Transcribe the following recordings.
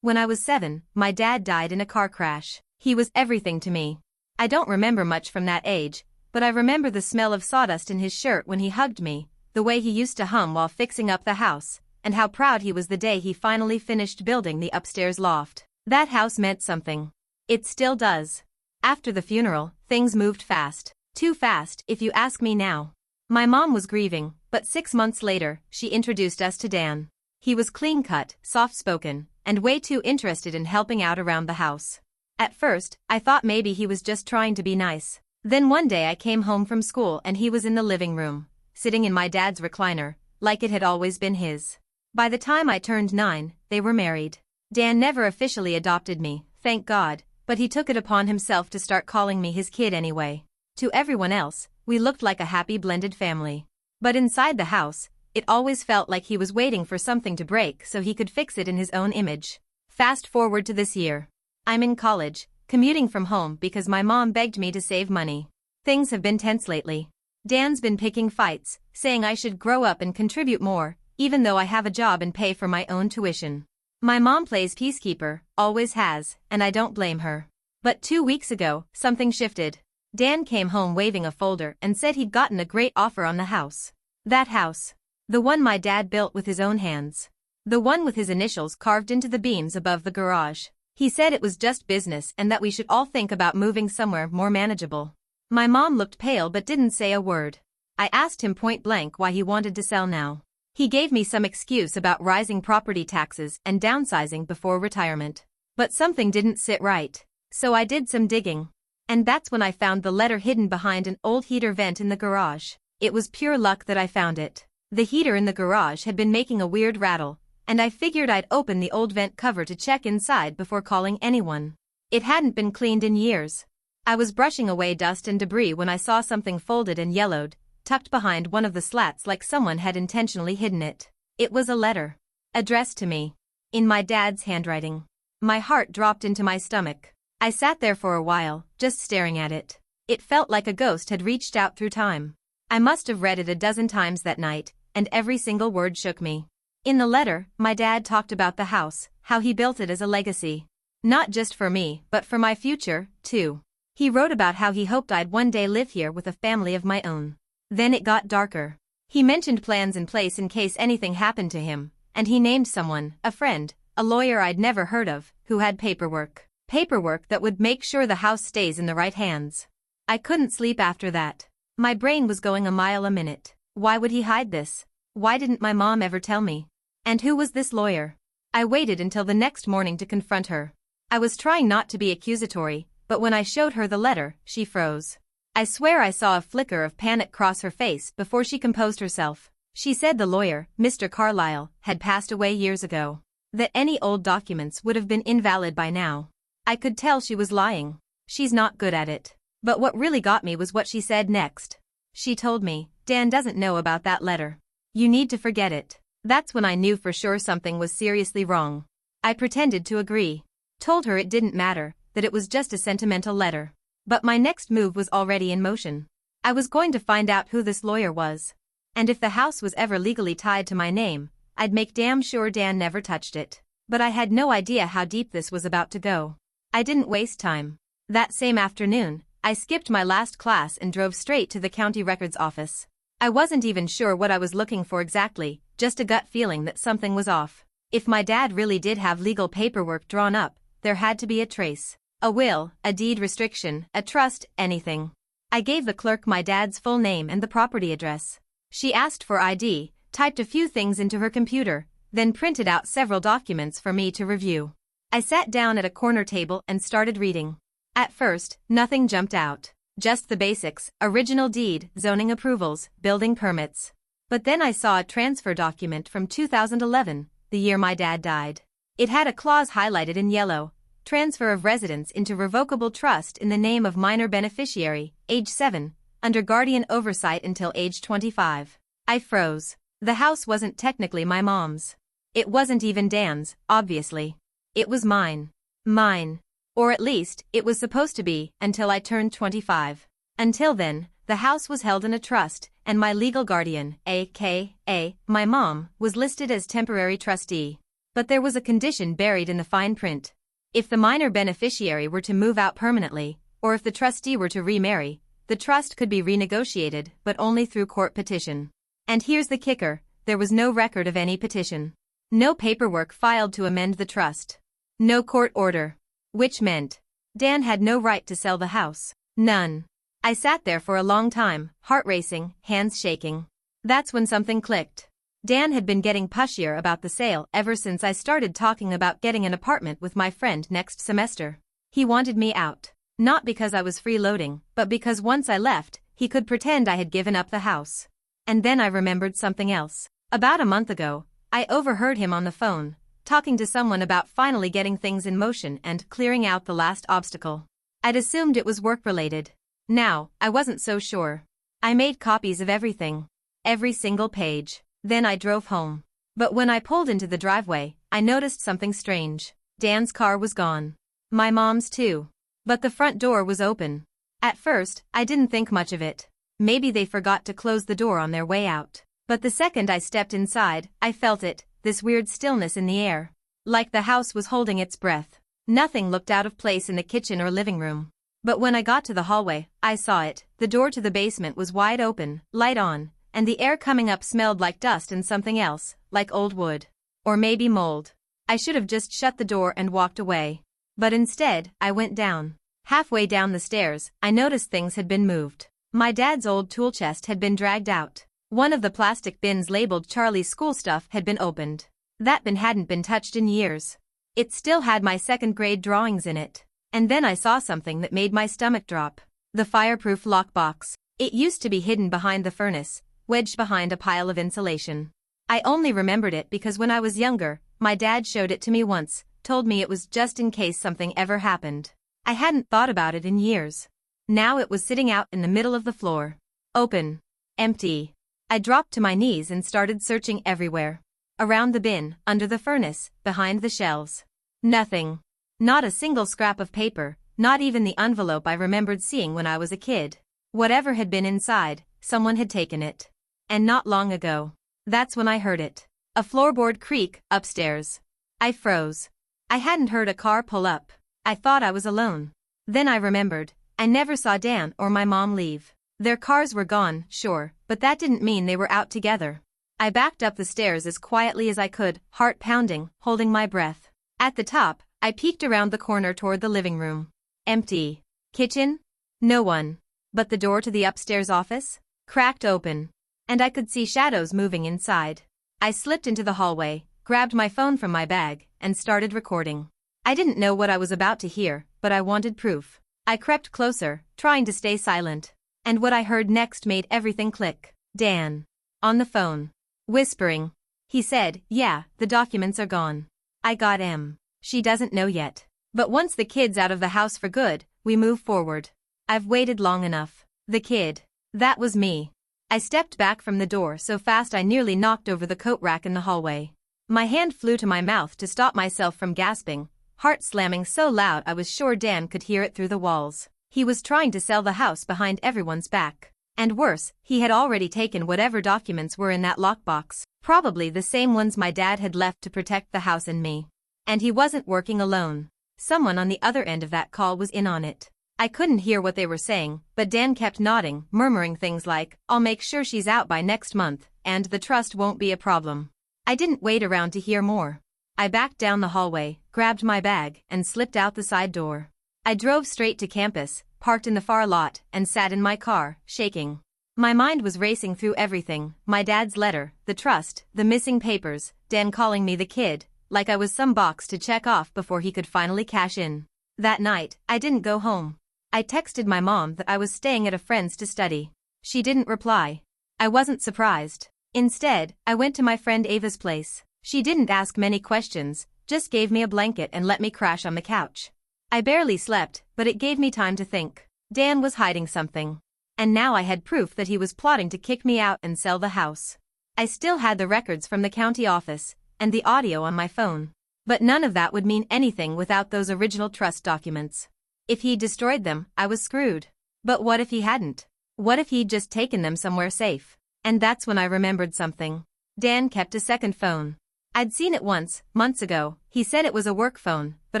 When I was 7, my dad died in a car crash. He was everything to me. I don't remember much from that age, but I remember the smell of sawdust in his shirt when he hugged me, the way he used to hum while fixing up the house, and how proud he was the day he finally finished building the upstairs loft. That house meant something. It still does. After the funeral, things moved fast. Too fast, if you ask me now. My mom was grieving, but 6 months later, she introduced us to Dan. He was clean-cut, soft-spoken, and way too interested in helping out around the house. At first, I thought maybe he was just trying to be nice. Then one day I came home from school and he was in the living room, sitting in my dad's recliner, like it had always been his. By the time I turned 9, they were married. Dan never officially adopted me, thank God, but he took it upon himself to start calling me his kid anyway. To everyone else, we looked like a happy blended family. But inside the house, it always felt like he was waiting for something to break so he could fix it in his own image. Fast forward to this year. I'm in college, commuting from home because my mom begged me to save money. Things have been tense lately. Dan's been picking fights, saying I should grow up and contribute more, even though I have a job and pay for my own tuition. My mom plays peacekeeper, always has, and I don't blame her. But 2 weeks ago, something shifted. Dan came home waving a folder and said he'd gotten a great offer on the house. That house. The one my dad built with his own hands. The one with his initials carved into the beams above the garage. He said it was just business and that we should all think about moving somewhere more manageable. My mom looked pale but didn't say a word. I asked him point blank why he wanted to sell now. He gave me some excuse about rising property taxes and downsizing before retirement. But something didn't sit right. So I did some digging. And that's when I found the letter hidden behind an old heater vent in the garage. It was pure luck that I found it. The heater in the garage had been making a weird rattle, and I figured I'd open the old vent cover to check inside before calling anyone. It hadn't been cleaned in years. I was brushing away dust and debris when I saw something folded and yellowed, tucked behind one of the slats like someone had intentionally hidden it. It was a letter. Addressed to me. In my dad's handwriting. My heart dropped into my stomach. I sat there for a while, just staring at it. It felt like a ghost had reached out through time. I must have read it a dozen times that night, and every single word shook me. In the letter, my dad talked about the house, how he built it as a legacy. Not just for me, but for my future, too. He wrote about how he hoped I'd one day live here with a family of my own. Then it got darker. He mentioned plans in place in case anything happened to him, and he named someone, a friend, a lawyer I'd never heard of, who had paperwork. Paperwork that would make sure the house stays in the right hands. I couldn't sleep after that. My brain was going a mile a minute. Why would he hide this? Why didn't my mom ever tell me? And who was this lawyer? I waited until the next morning to confront her. I was trying not to be accusatory, but when I showed her the letter, she froze. I swear I saw a flicker of panic cross her face before she composed herself. She said the lawyer, Mr. Carlyle, had passed away years ago. That any old documents would have been invalid by now. I could tell she was lying. She's not good at it. But what really got me was what she said next. She told me, Dan doesn't know about that letter. You need to forget it. That's when I knew for sure something was seriously wrong. I pretended to agree. Told her it didn't matter, that it was just a sentimental letter. But my next move was already in motion. I was going to find out who this lawyer was. And if the house was ever legally tied to my name, I'd make damn sure Dan never touched it. But I had no idea how deep this was about to go. I didn't waste time. That same afternoon, I skipped my last class and drove straight to the county records office. I wasn't even sure what I was looking for exactly, just a gut feeling that something was off. If my dad really did have legal paperwork drawn up, there had to be a trace. A will, a deed restriction, a trust, anything. I gave the clerk my dad's full name and the property address. She asked for ID, typed a few things into her computer, then printed out several documents for me to review. I sat down at a corner table and started reading. At first, nothing jumped out. Just the basics, original deed, zoning approvals, building permits. But then I saw a transfer document from 2011, the year my dad died. It had a clause highlighted in yellow, transfer of residence into revocable trust in the name of minor beneficiary, age 7, under guardian oversight until age 25. I froze. The house wasn't technically my mom's. It wasn't even Dan's, obviously. It was mine. Mine. Or at least, it was supposed to be, until I turned 25. Until then, the house was held in a trust, and my legal guardian, aka, my mom, was listed as temporary trustee. But there was a condition buried in the fine print. If the minor beneficiary were to move out permanently, or if the trustee were to remarry, the trust could be renegotiated, but only through court petition. And here's the kicker, there was no record of any petition. No paperwork filed to amend the trust. No court order. Which meant Dan had no right to sell the house. None. I sat there for a long time, heart racing, hands shaking. That's when something clicked. Dan had been getting pushier about the sale ever since I started talking about getting an apartment with my friend next semester. He wanted me out. Not because I was freeloading, but because once I left, he could pretend I had given up the house. And then I remembered something else. About a month ago, I overheard him on the phone, talking to someone about finally getting things in motion and clearing out the last obstacle. I'd assumed it was work-related. Now, I wasn't so sure. I made copies of everything. Every single page. Then I drove home. But when I pulled into the driveway, I noticed something strange. Dan's car was gone. My mom's too. But the front door was open. At first, I didn't think much of it. Maybe they forgot to close the door on their way out. But the second I stepped inside, I felt it, this weird stillness in the air. Like the house was holding its breath. Nothing looked out of place in the kitchen or living room. But when I got to the hallway, I saw it. The door to the basement was wide open, light on, and the air coming up smelled like dust and something else, like old wood. Or maybe mold. I should have just shut the door and walked away. But instead, I went down. Halfway down the stairs, I noticed things had been moved. My dad's old tool chest had been dragged out. One of the plastic bins labeled Charlie's school stuff had been opened. That bin hadn't been touched in years. It still had my second-grade drawings in it. And then I saw something that made my stomach drop. The fireproof lockbox. It used to be hidden behind the furnace, wedged behind a pile of insulation. I only remembered it because when I was younger, my dad showed it to me once, told me it was just in case something ever happened. I hadn't thought about it in years. Now it was sitting out in the middle of the floor. Open. Empty. I dropped to my knees and started searching everywhere. Around the bin, under the furnace, behind the shelves. Nothing. Not a single scrap of paper, not even the envelope I remembered seeing when I was a kid. Whatever had been inside, someone had taken it. And not long ago. That's when I heard it. A floorboard creak, upstairs. I froze. I hadn't heard a car pull up. I thought I was alone. Then I remembered, I never saw Dan or my mom leave. Their cars were gone, sure, but that didn't mean they were out together. I backed up the stairs as quietly as I could, heart pounding, holding my breath. At the top, I peeked around the corner toward the living room. Empty. Kitchen? No one. But the door to the upstairs office? Cracked open. And I could see shadows moving inside. I slipped into the hallway, grabbed my phone from my bag, and started recording. I didn't know what I was about to hear, but I wanted proof. I crept closer, trying to stay silent. And what I heard next made everything click. Dan. On the phone. Whispering. He said, "Yeah, the documents are gone. I got M. She doesn't know yet. But once the kid's out of the house for good, we move forward. I've waited long enough." The kid. That was me. I stepped back from the door so fast I nearly knocked over the coat rack in the hallway. My hand flew to my mouth to stop myself from gasping, heart slamming so loud I was sure Dan could hear it through the walls. He was trying to sell the house behind everyone's back. And worse, he had already taken whatever documents were in that lockbox, probably the same ones my dad had left to protect the house and me. And he wasn't working alone. Someone on the other end of that call was in on it. I couldn't hear what they were saying, but Dan kept nodding, murmuring things like, "I'll make sure she's out by next month, and the trust won't be a problem." I didn't wait around to hear more. I backed down the hallway, grabbed my bag, and slipped out the side door. I drove straight to campus, parked in the far lot, and sat in my car, shaking. My mind was racing through everything, my dad's letter, the trust, the missing papers, Dan calling me the kid, like I was some box to check off before he could finally cash in. That night, I didn't go home. I texted my mom that I was staying at a friend's to study. She didn't reply. I wasn't surprised. Instead, I went to my friend Ava's place. She didn't ask many questions, just gave me a blanket and let me crash on the couch. I barely slept, but it gave me time to think. Dan was hiding something. And now I had proof that he was plotting to kick me out and sell the house. I still had the records from the county office, and the audio on my phone. But none of that would mean anything without those original trust documents. If he destroyed them, I was screwed. But what if he hadn't? What if he'd just taken them somewhere safe? And that's when I remembered something. Dan kept a second phone. I'd seen it once, months ago. He said it was a work phone, but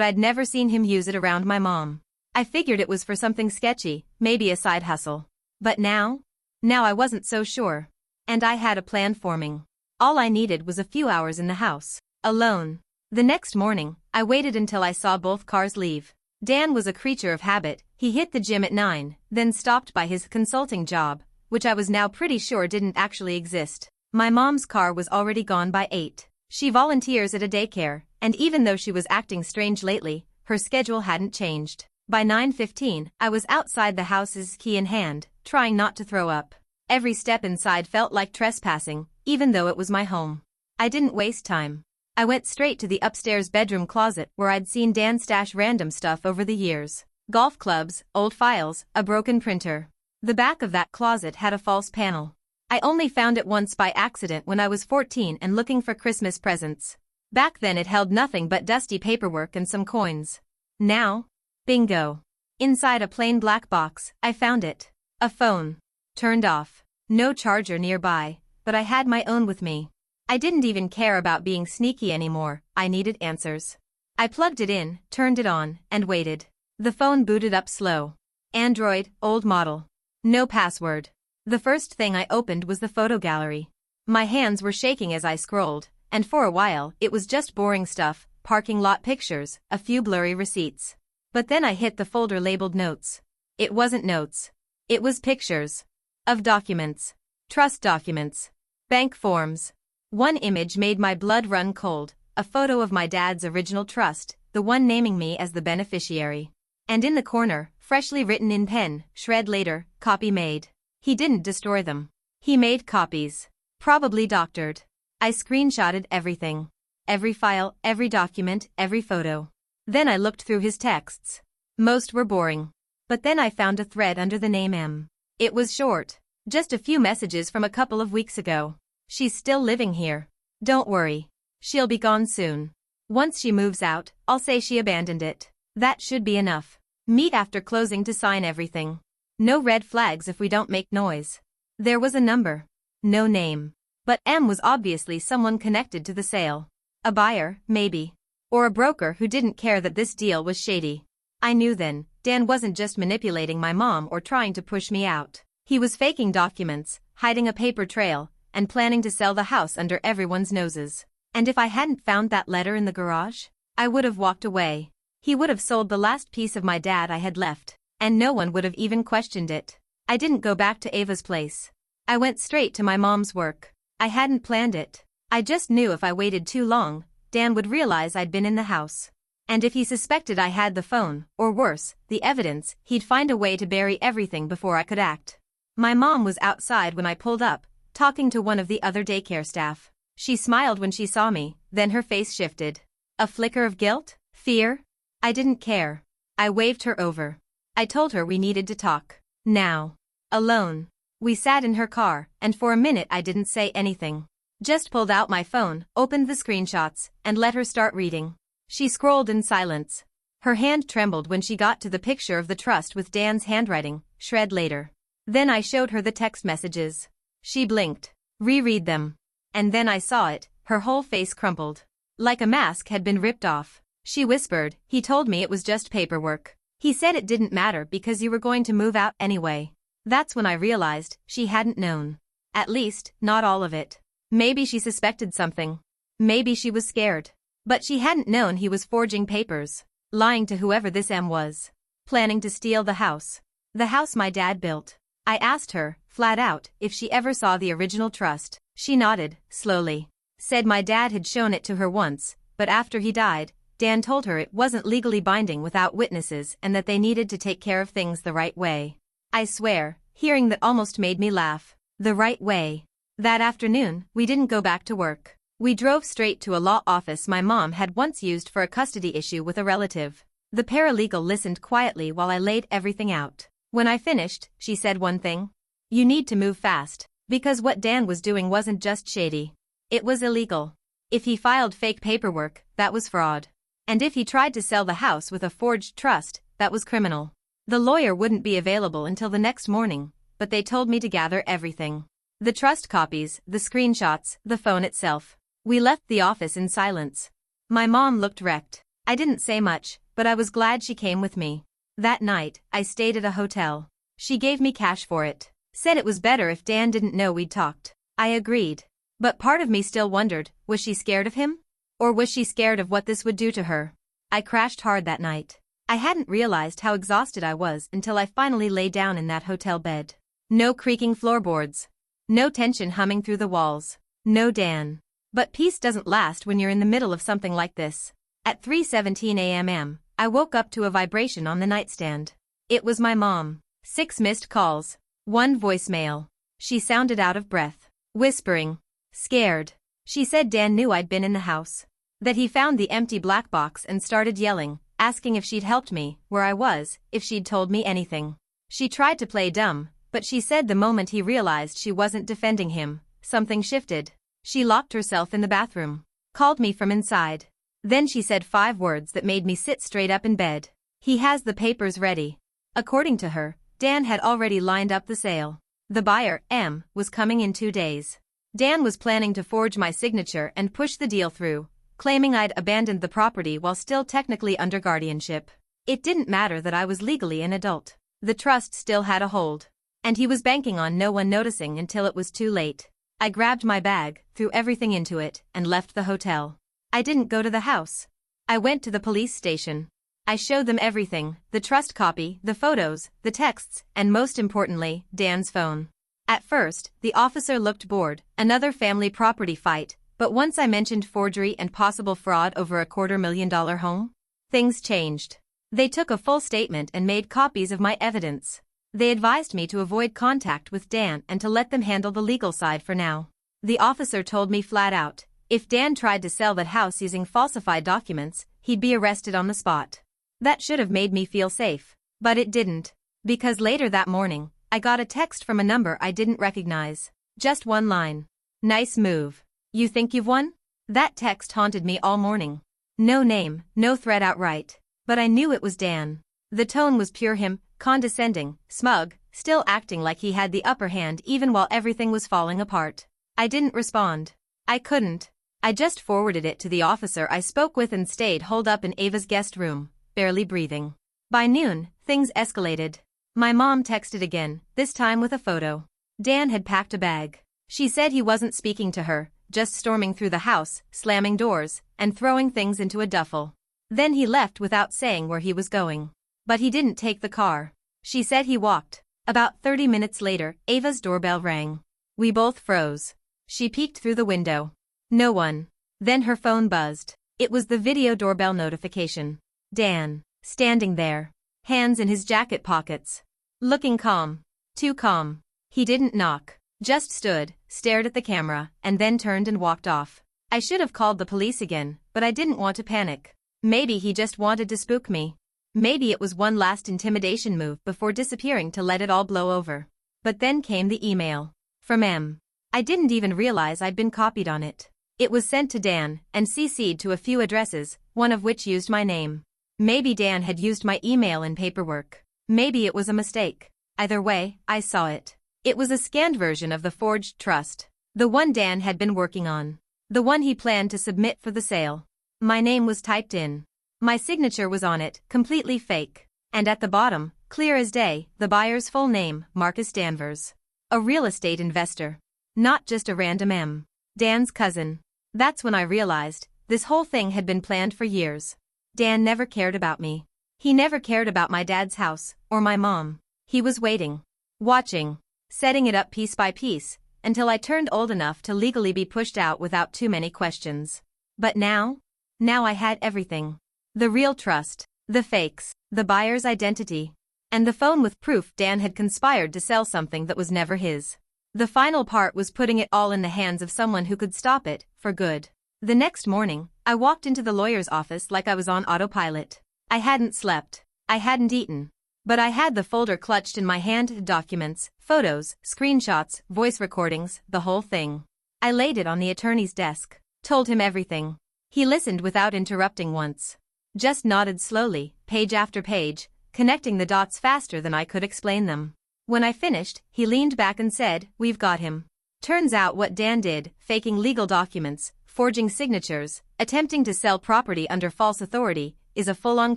I'd never seen him use it around my mom. I figured it was for something sketchy, maybe a side hustle. But now? Now I wasn't so sure. And I had a plan forming. All I needed was a few hours in the house, alone. The next morning, I waited until I saw both cars leave. Dan was a creature of habit. He hit the gym at 9, then stopped by his consulting job, which I was now pretty sure didn't actually exist. My mom's car was already gone by 8. She volunteers at a daycare, and even though she was acting strange lately, her schedule hadn't changed. By 9:15, I was outside the house's key in hand, trying not to throw up. Every step inside felt like trespassing, even though it was my home. I didn't waste time. I went straight to the upstairs bedroom closet where I'd seen Dan stash random stuff over the years. Golf clubs, old files, a broken printer. The back of that closet had a false panel. I only found it once by accident when I was 14 and looking for Christmas presents. Back then it held nothing but dusty paperwork and some coins. Now? Bingo. Inside a plain black box, I found it. A phone. Turned off. No charger nearby, but I had my own with me. I didn't even care about being sneaky anymore. I needed answers. I plugged it in, turned it on, and waited. The phone booted up slow. Android, old model. No password. The first thing I opened was the photo gallery. My hands were shaking as I scrolled, and for a while it was just boring stuff, parking lot pictures, a few blurry receipts. But then I hit the folder labeled notes. It wasn't notes. It was pictures. Of documents. Trust documents. Bank forms. One image made my blood run cold, a photo of my dad's original trust, the one naming me as the beneficiary. And in the corner, freshly written in pen, shred later, copy made. He didn't destroy them. He made copies. Probably doctored. I screenshotted everything. Every file, every document, every photo. Then I looked through his texts. Most were boring. But then I found a thread under the name M. It was short. Just a few messages from a couple of weeks ago. She's still living here. Don't worry. She'll be gone soon. Once she moves out, I'll say she abandoned it. That should be enough. Meet after closing to sign everything. No red flags if we don't make noise. There was a number. No name. But M was obviously someone connected to the sale. A buyer, maybe. Or a broker who didn't care that this deal was shady. I knew then, Dan wasn't just manipulating my mom or trying to push me out. He was faking documents, hiding a paper trail, and planning to sell the house under everyone's noses. And if I hadn't found that letter in the garage, I would have walked away. He would have sold the last piece of my dad I had left, and no one would have even questioned it. I didn't go back to Ava's place. I went straight to my mom's work. I hadn't planned it. I just knew if I waited too long, Dan would realize I'd been in the house. And if he suspected I had the phone, or worse, the evidence, he'd find a way to bury everything before I could act. My mom was outside when I pulled up, talking to one of the other daycare staff. She smiled when she saw me, then her face shifted. A flicker of guilt? Fear? I didn't care. I waved her over. I told her we needed to talk. Now. Alone. We sat in her car, and for a minute I didn't say anything. Just pulled out my phone, opened the screenshots, and let her start reading. She scrolled in silence. Her hand trembled when she got to the picture of the trust with Dan's handwriting, shred later. Then I showed her the text messages. She blinked. Reread them. And then I saw it, her whole face crumpled. Like a mask had been ripped off. She whispered, "He told me it was just paperwork. He said it didn't matter because you were going to move out anyway." That's when I realized she hadn't known. At least, not all of it. Maybe she suspected something. Maybe she was scared. But she hadn't known he was forging papers, lying to whoever this M was. Planning to steal the house. The house my dad built. I asked her, flat out, if she ever saw the original trust. She nodded, slowly. Said my dad had shown it to her once, but after he died, Dan told her it wasn't legally binding without witnesses and that they needed to take care of things the right way. I swear, hearing that almost made me laugh. The right way. That afternoon, we didn't go back to work. We drove straight to a law office my mom had once used for a custody issue with a relative. The paralegal listened quietly while I laid everything out. When I finished, she said one thing. You need to move fast, because what Dan was doing wasn't just shady. It was illegal. If he filed fake paperwork, that was fraud. And if he tried to sell the house with a forged trust, that was criminal. The lawyer wouldn't be available until the next morning, but they told me to gather everything. The trust copies, the screenshots, the phone itself. We left the office in silence. My mom looked wrecked. I didn't say much, but I was glad she came with me. That night, I stayed at a hotel. She gave me cash for it. Said it was better if Dan didn't know we'd talked. I agreed. But part of me still wondered, was she scared of him? Or was she scared of what this would do to her? I crashed hard that night. I hadn't realized how exhausted I was until I finally lay down in that hotel bed. No creaking floorboards. No tension humming through the walls. No Dan. But peace doesn't last when you're in the middle of something like this. At 3:17 a.m., I woke up to a vibration on the nightstand. It was my mom. 6 missed calls. 1 voicemail. She sounded out of breath. Whispering. Scared. She said Dan knew I'd been in the house. That he found the empty black box and started yelling, asking if she'd helped me, where I was, if she'd told me anything. She tried to play dumb, but she said the moment he realized she wasn't defending him, something shifted. She locked herself in the bathroom. Called me from inside. Then she said 5 words that made me sit straight up in bed. He has the papers ready. According to her, Dan had already lined up the sale. The buyer, M, was coming in 2 days. Dan was planning to forge my signature and push the deal through, claiming I'd abandoned the property while still technically under guardianship. It didn't matter that I was legally an adult. The trust still had a hold. And he was banking on no one noticing until it was too late. I grabbed my bag, threw everything into it, and left the hotel. I didn't go to the house. I went to the police station. I showed them everything, the trust copy, the photos, the texts, and most importantly, Dan's phone. At first, the officer looked bored, another family property fight, but once I mentioned forgery and possible fraud over a $250,000 home, things changed. They took a full statement and made copies of my evidence. They advised me to avoid contact with Dan and to let them handle the legal side for now. The officer told me flat out, if Dan tried to sell that house using falsified documents, he'd be arrested on the spot. That should have made me feel safe, but it didn't. Because later that morning, I got a text from a number I didn't recognize. Just one line. Nice move. You think you've won? That text haunted me all morning. No name, no threat outright. But I knew it was Dan. The tone was pure him, condescending, smug, still acting like he had the upper hand even while everything was falling apart. I didn't respond. I couldn't. I just forwarded it to the officer I spoke with and stayed holed up in Ava's guest room, barely breathing. By noon, things escalated. My mom texted again, this time with a photo. Dan had packed a bag. She said he wasn't speaking to her, just storming through the house, slamming doors, and throwing things into a duffel. Then he left without saying where he was going. But he didn't take the car. She said he walked. About 30 minutes later, Ava's doorbell rang. We both froze. She peeked through the window. No one. Then her phone buzzed. It was the video doorbell notification. Dan, standing there, hands in his jacket pockets. Looking calm. Too calm. He didn't knock. Just stood, stared at the camera, and then turned and walked off. I should have called the police again, but I didn't want to panic. Maybe he just wanted to spook me. Maybe it was one last intimidation move before disappearing to let it all blow over. But then came the email. From M. I didn't even realize I'd been copied on it. It was sent to Dan, and CC'd to a few addresses, one of which used my name. Maybe Dan had used my email in paperwork. Maybe it was a mistake. Either way, I saw it. It was a scanned version of the forged trust. The one Dan had been working on. The one he planned to submit for the sale. My name was typed in. My signature was on it, completely fake. And at the bottom, clear as day, the buyer's full name, Marcus Danvers. A real estate investor. Not just a random M. Dan's cousin. That's when I realized, this whole thing had been planned for years. Dan never cared about me. He never cared about my dad's house, or my mom. He was waiting. Watching. Setting it up piece by piece, until I turned old enough to legally be pushed out without too many questions. But now I had everything. The real trust, the fakes, the buyer's identity, and the phone with proof Dan had conspired to sell something that was never his. The final part was putting it all in the hands of someone who could stop it, for good. The next morning, I walked into the lawyer's office like I was on autopilot. I hadn't slept. I hadn't eaten. But I had the folder clutched in my hand, documents, photos, screenshots, voice recordings, the whole thing. I laid it on the attorney's desk, told him everything. He listened without interrupting once. Just nodded slowly, page after page, connecting the dots faster than I could explain them. When I finished, he leaned back and said, "We've got him." Turns out what Dan did, faking legal documents, Forging signatures, attempting to sell property under false authority, is a full-on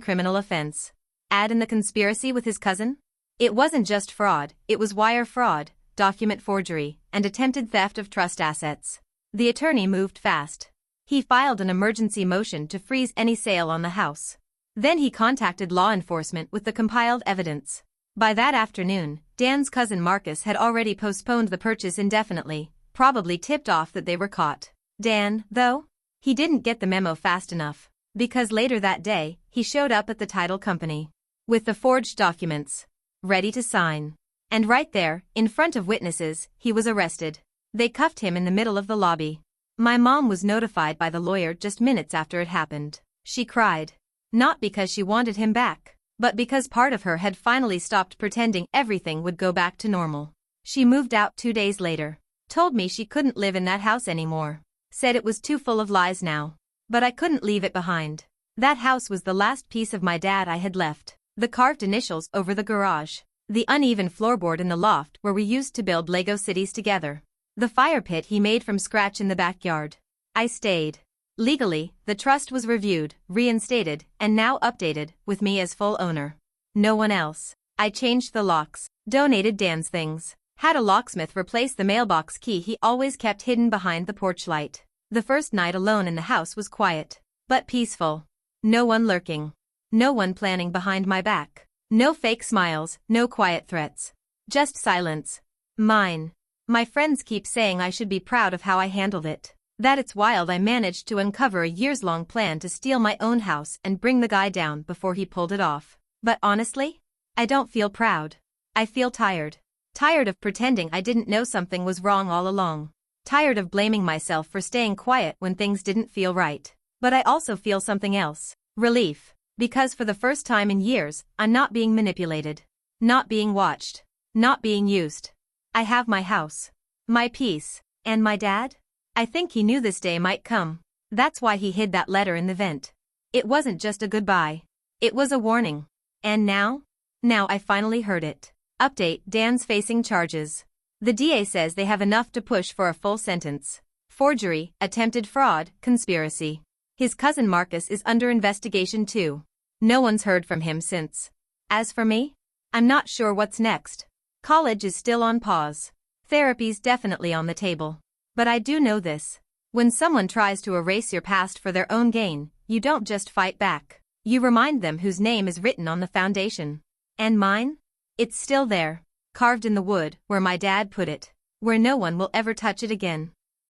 criminal offense. Add in the conspiracy with his cousin? It wasn't just fraud, it was wire fraud, document forgery, and attempted theft of trust assets. The attorney moved fast. He filed an emergency motion to freeze any sale on the house. Then he contacted law enforcement with the compiled evidence. By that afternoon, Dan's cousin Marcus had already postponed the purchase indefinitely, probably tipped off that they were caught. Dan, though? He didn't get the memo fast enough, because later that day, he showed up at the title company with the forged documents, ready to sign. And right there, in front of witnesses, he was arrested. They cuffed him in the middle of the lobby. My mom was notified by the lawyer just minutes after it happened. She cried. Not because she wanted him back, but because part of her had finally stopped pretending everything would go back to normal. She moved out 2 days later. Told me she couldn't live in that house anymore. Said it was too full of lies now. But I couldn't leave it behind. That house was the last piece of my dad I had left. The carved initials over the garage. The uneven floorboard in the loft where we used to build Lego cities together. The fire pit he made from scratch in the backyard. I stayed. Legally, the trust was reviewed, reinstated, and now updated, with me as full owner. No one else. I changed the locks, donated Dan's things, had a locksmith replace the mailbox key he always kept hidden behind the porch light. The first night alone in the house was quiet, but peaceful. No one lurking. No one planning behind my back. No fake smiles, no quiet threats. Just silence. Mine. My friends keep saying I should be proud of how I handled it. That it's wild I managed to uncover a years-long plan to steal my own house and bring the guy down before he pulled it off. But honestly, I don't feel proud. I feel tired. Tired of pretending I didn't know something was wrong all along. Tired of blaming myself for staying quiet when things didn't feel right. But I also feel something else. Relief. Because for the first time in years, I'm not being manipulated. Not being watched. Not being used. I have my house. My peace. And my dad? I think he knew this day might come. That's why he hid that letter in the vent. It wasn't just a goodbye. It was a warning. And now? Now I finally heard it. Update: Dan's facing charges. The DA says they have enough to push for a full sentence. Forgery, attempted fraud, conspiracy. His cousin Marcus is under investigation too. No one's heard from him since. As for me? I'm not sure what's next. College is still on pause. Therapy's definitely on the table. But I do know this. When someone tries to erase your past for their own gain, you don't just fight back. You remind them whose name is written on the foundation. And mine? It's still there. Carved in the wood, where my dad put it. Where no one will ever touch it again.